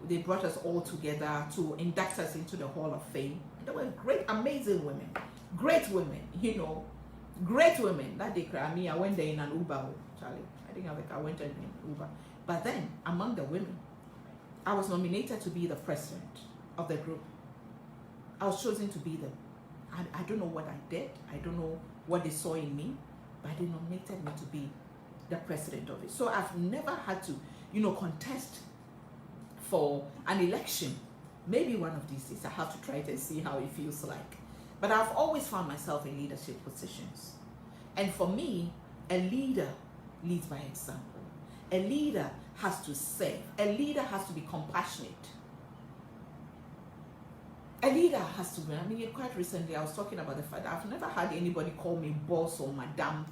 They brought us all together to induct us into the Hall of Fame. They were great, amazing women, great women. You know, great women. That day, I went there in an Uber, Charlie. I think I went there in an Uber. But then, among the women, I was nominated to be the president of the group. I was chosen to be them. I don't know what I did. I don't know what they saw in me, but they nominated me to be the president of it. So I've never had to, contest for an election. Maybe one of these days I have to try it and see how it feels like. But I've always found myself in leadership positions. And for me, a leader leads by example. A leader has to serve. A leader has to be compassionate. A leader has to be, quite recently I was talking about the fact that I've never had anybody call me boss or madam.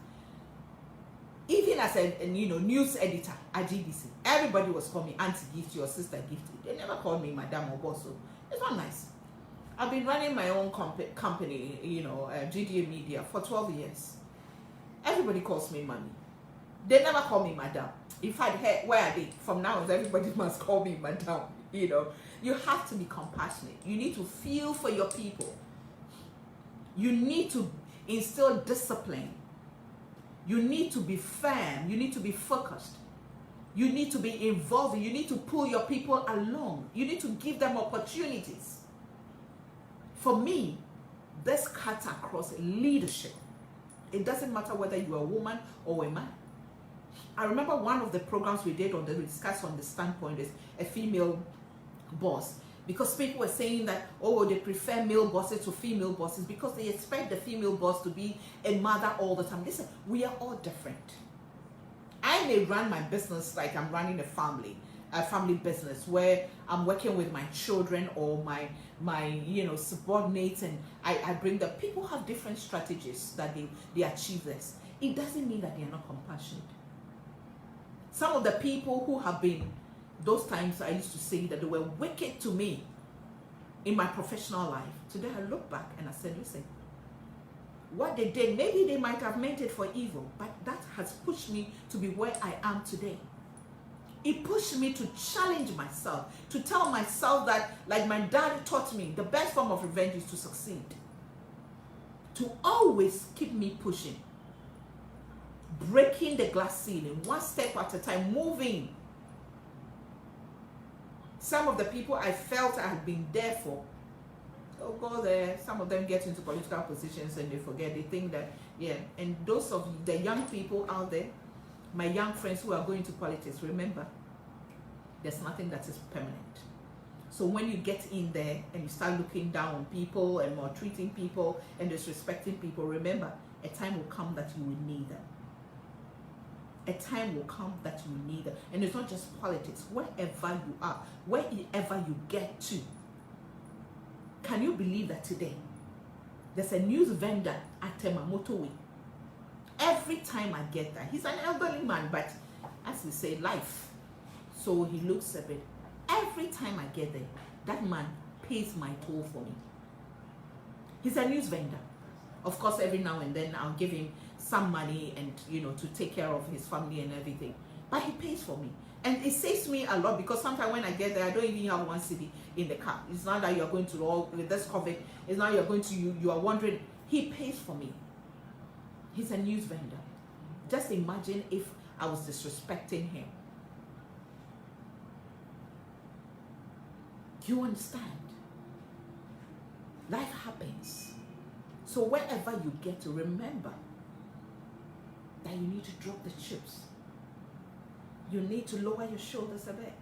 Even as a news editor at GDC, everybody was calling me Auntie Gifty or Sister Gifty. They never called me madam or boss. So it's not nice. I've been running my own company, GDA Media, for 12 years. Everybody calls me mommy. They never call me madam. In fact, where are they? From now on, everybody must call me madam. You have to be compassionate. You need to feel for your people. You need to instill discipline. You need to be firm. You need to be focused. You need to be involved. You need to pull your people along. You need to give them opportunities. For me, this cuts across leadership. It doesn't matter whether you're a woman or a man. I remember one of the programs we did we discussed on the standpoint is a female boss, because people were saying that, they prefer male bosses to female bosses because they expect the female boss to be a mother all the time. Listen, we are all different. I may run my business like I'm running a family business where I'm working with my children or my subordinates, and I bring them. People have different strategies that they achieve this. It doesn't mean that they are not compassionate. Some of the people who have been, those times I used to say that they were wicked to me in my professional life. Today I look back and I said, listen, what they did, maybe they might have meant it for evil, but that has pushed me to be where I am today. It pushed me to challenge myself, to tell myself that, like my dad taught me, the best form of revenge is to succeed. To always keep me pushing. Breaking the glass ceiling, one step at a time, moving. Some of the people I felt I had been there for, go there. Some of them get into political positions and they forget. They think that, and those of the young people out there, my young friends who are going to politics, remember, there's nothing that is permanent. So when you get in there and you start looking down on people and maltreating people and disrespecting people, remember, a time will come that you will need them. A time will come that you will need them. And it's not just politics. Wherever you are, wherever you get to, can you believe that today there's a news vendor at Motorway? Every time I get there, he's an elderly man, but as we say, life. So he looks a bit. Every time I get there, that man pays my toll for me. He's a news vendor. Of course, every now and then I'll give him some money and, to take care of his family and everything. But he pays for me. And it saves me a lot, because sometimes when I get there, I don't even have one cedi in the car. It's not that you're going to all with this COVID. It's not you're going to, you are wondering. He pays for me. He's a news vendor. Just imagine if I was disrespecting him. You understand? Life happens. So wherever you get to, remember that you need to drop the chips. You need to lower your shoulders a bit.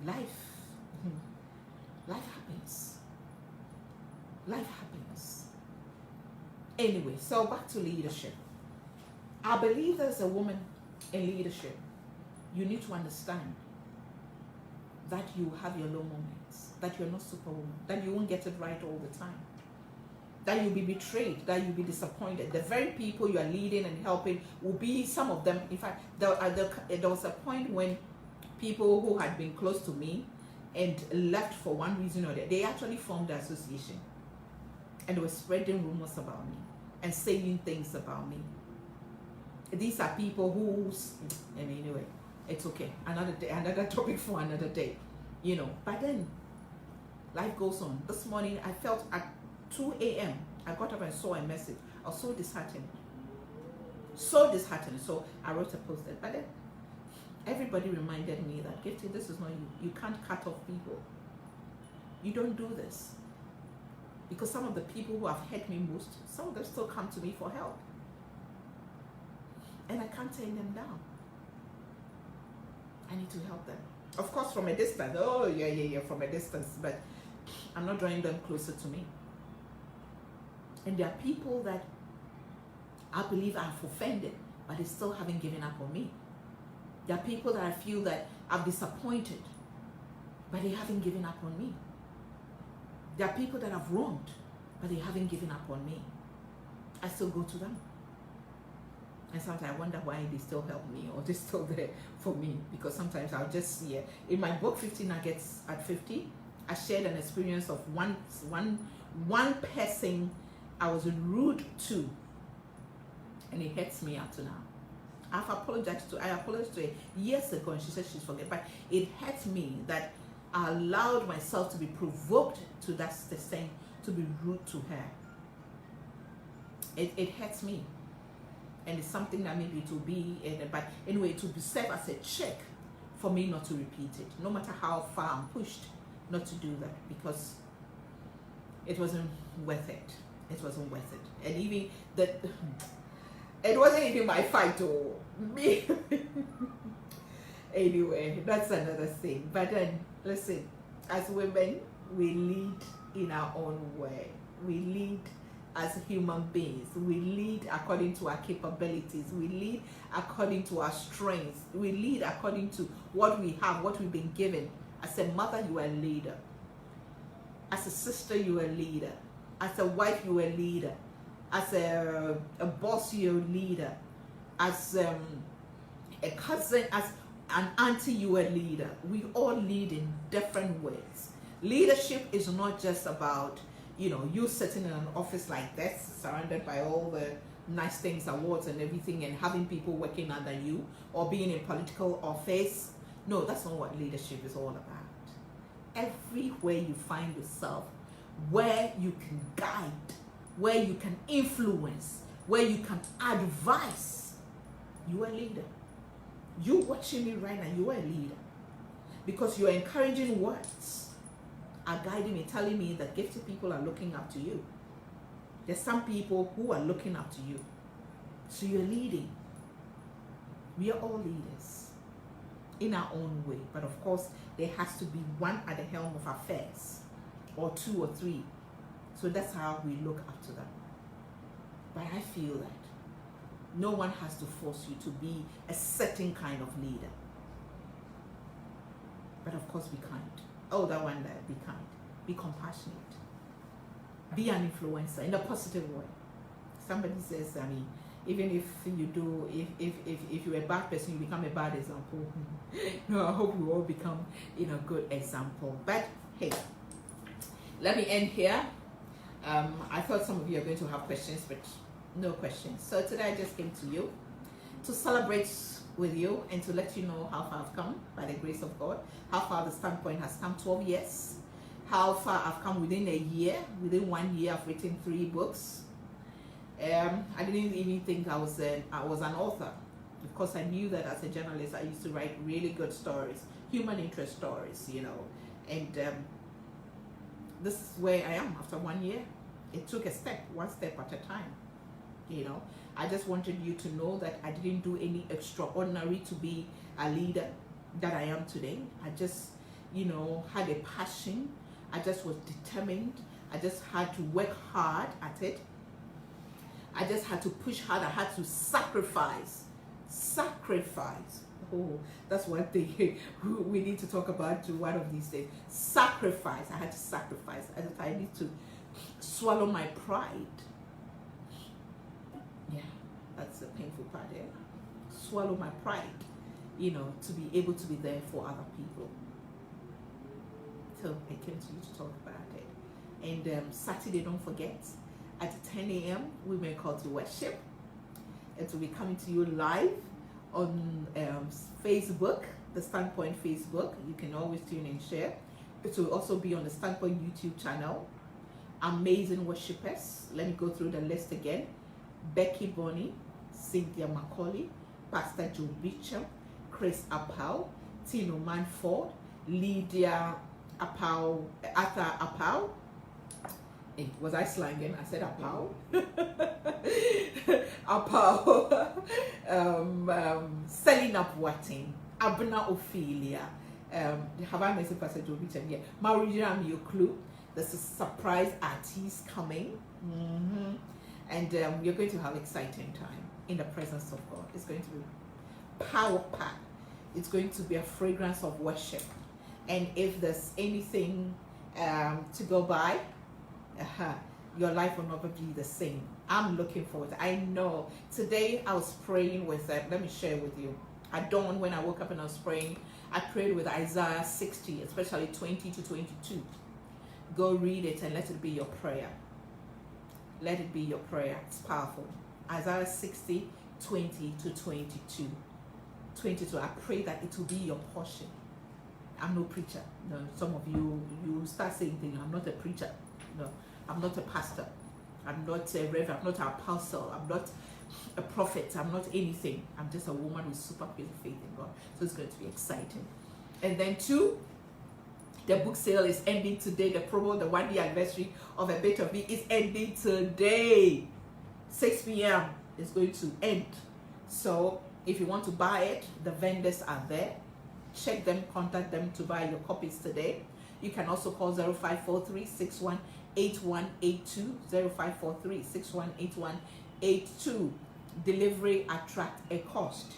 Life. Life happens. Life happens. Anyway, so back to leadership. I believe as a woman in leadership, you need to understand that you have your low moments, that you're not superwoman, that you won't get it right all the time, that you'll be betrayed, that you'll be disappointed. The very people you are leading and helping will be, some of them, in fact, there was a point when people who had been close to me and left for one reason or the other, they actually formed the association and they were spreading rumors about me and saying things about me. These are people who's, and anyway, it's okay. Another day, another topic for another day, you know. But then life goes on. This morning I felt at 2 a.m. I got up and saw a message. I was so disheartened. So disheartened. So I wrote a post there. But then everybody reminded me that, Gifty, this is not you. You can't cut off people. You don't do this. Because some of the people who have hurt me most, some of them still come to me for help. And I can't turn them down. I need to help them. Of course, from a distance. Oh, yeah, from a distance. But I'm not drawing them closer to me. And there are people that I believe I've offended, but they still haven't given up on me. There are people that I feel that I've disappointed, but they haven't given up on me. There are people that I've wronged, but they haven't given up on me. I still go to them. And sometimes I wonder why they still help me or they're still there for me. Because sometimes I'll just see it. In my book, 50 Nuggets at 50, I shared an experience of one person I was rude to. And it hurts me up to now. I apologized to her years ago and she said she's forget. But it hurts me that I allowed myself to be provoked to that extent to be rude to her. It hurts me. And it's something that maybe it will be, but anyway, it will be served as a check for me not to repeat it, no matter how far I'm pushed not to do that, because it wasn't worth it. It wasn't worth it. And even that, it wasn't even my fight or me. Anyway, that's another thing. But then, listen, as women, we lead in our own way. We lead as human beings. We lead according to our capabilities. We lead according to our strengths. We lead according to what we have, what we've been given. As a mother, you are a leader. As a sister, you are a leader. As a wife, you are a leader. As a boss, you're a leader. As a cousin, as an auntie, you are a leader. We all lead in different ways. Leadership is not just about, you know, you sitting in an office like this, surrounded by all the nice things, awards and everything, and having people working under you, or being in political office. No, that's not what leadership is all about. Everywhere you find yourself, where you can guide, where you can influence, where you can advise, you are a leader. You watching me right now, you are a leader. Because your encouraging words are guiding me, telling me that gifted people are looking up to you. There's some people who are looking up to you. So you're leading. We are all leaders in our own way. But of course, there has to be one at the helm of affairs, or two or three. So that's how we look up to them. But I feel that no one has to force you to be a certain kind of leader. But of course, be kind. Oh, that one there, be kind. Be compassionate. Be an influencer in a positive way. Somebody says, I mean, even if you do, if you're a bad person, you become a bad example. No, I hope we all become, a good example. But hey, let me end here. I thought some of you are going to have questions, but no questions. So today I just came to you to celebrate with you and to let you know how far I've come by the grace of God, how far the standpoint has come, 12 years, how far I've come within a year. Within 1 year, I've written 3 books. I didn't even think I was an author, because I knew that as a journalist I used to write really good stories, human interest stories, and this is where I am after 1 year. It took a step, one step at a time. I just wanted you to know that I didn't do any extraordinary to be a leader that I am today. I just, had a passion. I just was determined. I just had to work hard at it. I just had to push hard. I had to sacrifice. Oh, that's one thing we need to talk about to one of these days. Sacrifice. I had to sacrifice. I need to swallow my pride. Yeah, that's the painful part there. Swallow my pride, you know, to be able to be there for other people. So I came to you to talk about it. And Saturday, don't forget, at 10 a.m., Women Call to Worship. It will be coming to you live on Facebook, the Standpoint Facebook. You can always tune and share. It will also be on the Standpoint YouTube channel. Amazing worshipers. Let me go through the list again. Becky Bonnie, Cynthia Macaulay, Pastor Joe Beecham, Chris Apau, Tino Manford, Lydia Apau, Arthur Apau. Hey, was I slanging? I said Apau. Apau. Selina Boating, Abna Ophelia. Have I mentioned Pastor Joe Beecham? Yeah. Maria Mioklu. There's a surprise artist coming. And we're going to have exciting time in the presence of God. It's going to be power-packed. It's going to be a fragrance of worship. And if there's anything to go by, your life will never be the same. I'm looking forward to it. I know. Today I was praying with, let me share with you. At dawn, when I woke up and I was praying, I prayed with Isaiah 60, especially 20 to 22. Go read it and let it be your prayer. Let it be your prayer. It's powerful. Isaiah 60, 20 to 22. 22. I pray that it will be your portion. I'm no preacher. No, some of you start saying things. I'm not a preacher. No, I'm not a pastor. I'm not a reverend. I'm not an apostle. I'm not a prophet. I'm not anything. I'm just a woman with super faith in God. So it's going to be exciting. And then 2, the book sale is ending today. The promo, the 1-year anniversary of A Bit of Me is ending today. 6 p.m. is going to end. So if you want to buy it, the vendors are there. Check them, contact them to buy your copies today. You can also call 0543-618182, 0543-618182. Delivery attract a cost.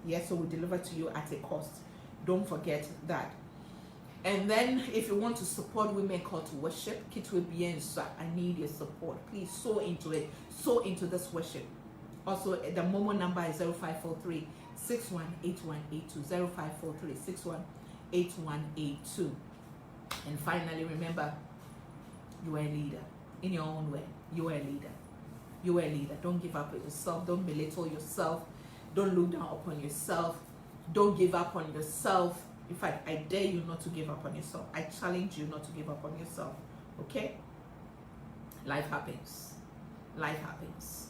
Yes, so we deliver to you at a cost. Don't forget that. And then if you want to support Women Call to Worship, I need your support. Please sow into it. Sow into this worship. Also, the Momo number is 0543-618182, 0543-618182. And finally, remember, you are a leader. In your own way, you are a leader. You are a leader. Don't give up on yourself. Don't belittle yourself. Don't look down upon yourself. Don't give up on yourself. In fact, I dare you not to give up on yourself. I challenge you not to give up on yourself. Okay? Life happens. Life happens.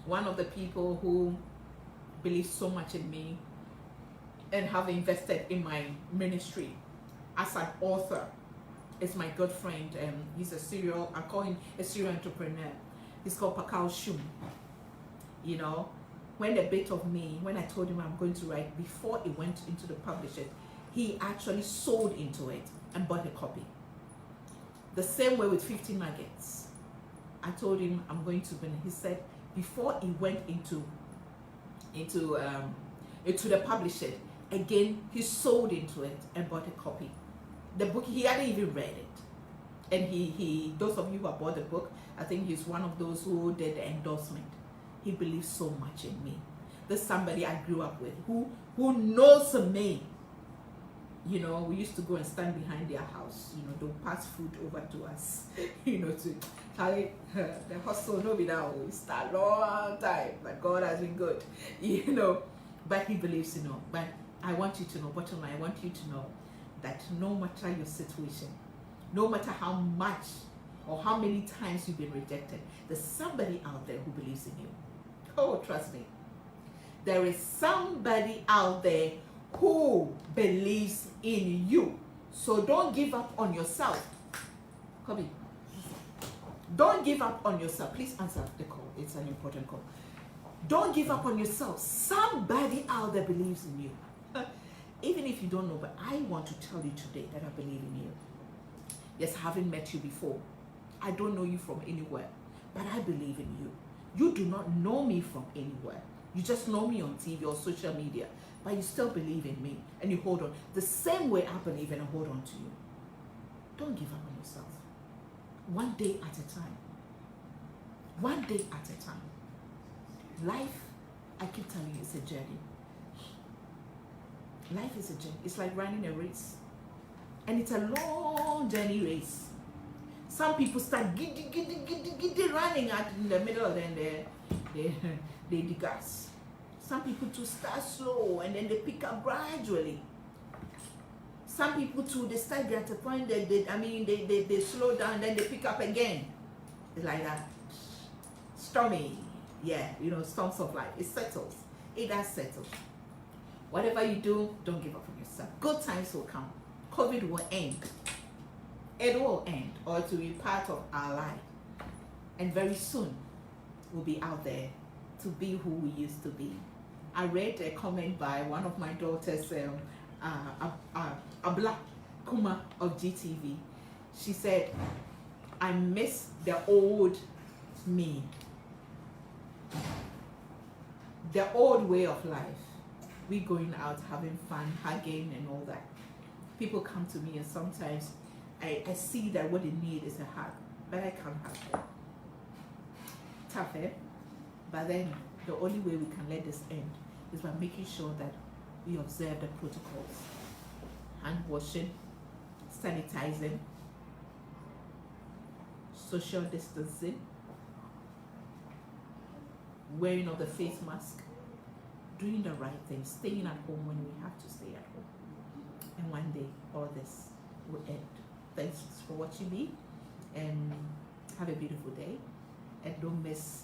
One of the people who believe so much in me and have invested in my ministry as an author is my good friend. He's I call him a serial entrepreneur. He's called Pakao Shum. You know, when A Bit of Me, when I told him I'm going to write, before it went into the publishers, he actually sold into it and bought a copy. The same way with 50 Nuggets. I told him I'm going to win. He said before he went into the publisher, again he sold into it and bought a copy. The book, he hadn't even read it. And he those of you who have bought the book, I think he's one of those who did the endorsement. He believes so much in me. There's somebody I grew up with who knows me. You know, we used to go and stand behind their house. You know, they'll pass food over to us. You know, to carry the hustle. No, now it's a long time, but God has been good. You know, but he believes, you know. But I want you to know, bottom line, I want you to know that no matter your situation, no matter how much or how many times you've been rejected, there's somebody out there who believes in you. Oh, trust me. There is somebody out there who believes in you. So don't give up on yourself. Come in. Don't give up on yourself. Please answer the call. It's an important call. Don't give up on yourself. Somebody out there believes in you. Even if you don't know, but I want to tell you today that I believe in you. Yes, I haven't met you before. I don't know you from anywhere, but I believe in you. You do not know me from anywhere. You just know me on TV or social media, but you still believe in me and you hold on. The same way I believe and I hold on to you. Don't give up on yourself. One day at a time. One day at a time. Life, I keep telling you, it's a journey. Life is a journey. It's like running a race. And it's a long journey race. Some people start giddy running out in the middle, and then they gas. Some people too start slow and then they pick up gradually. Some people too, they start at a point that they slow down, then they pick up again. It's like that. Stormy. Yeah, storms of life. It settles. It does settle. Whatever you do, don't give up on yourself. Good times will come. COVID will end. It will end, or it will be part of our life. And very soon, we'll be out there to be who we used to be. I read a comment by one of my daughters, Abla Kuma of GTV. She said, I miss the old me. The old way of life. We going out, having fun, hugging and all that. People come to me and sometimes I see that what they need is a hug, but I can't hug them. Tough, eh? But then the only way we can let this end is by making sure that we observe the protocols. Hand washing, sanitizing, social distancing, wearing of the face mask, doing the right thing, staying at home when we have to stay at home. And one day all this will end. Thanks for watching me, and have a beautiful day. And don't miss,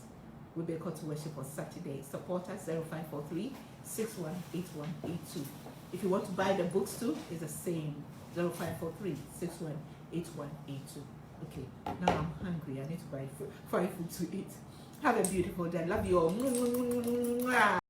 we'll be called to worship on Saturday. Support us 0543 618182. If you want to buy the books too, it's the same 0543 618182. Okay, now I'm hungry. I need to buy food to eat. Have a beautiful day. Love you all.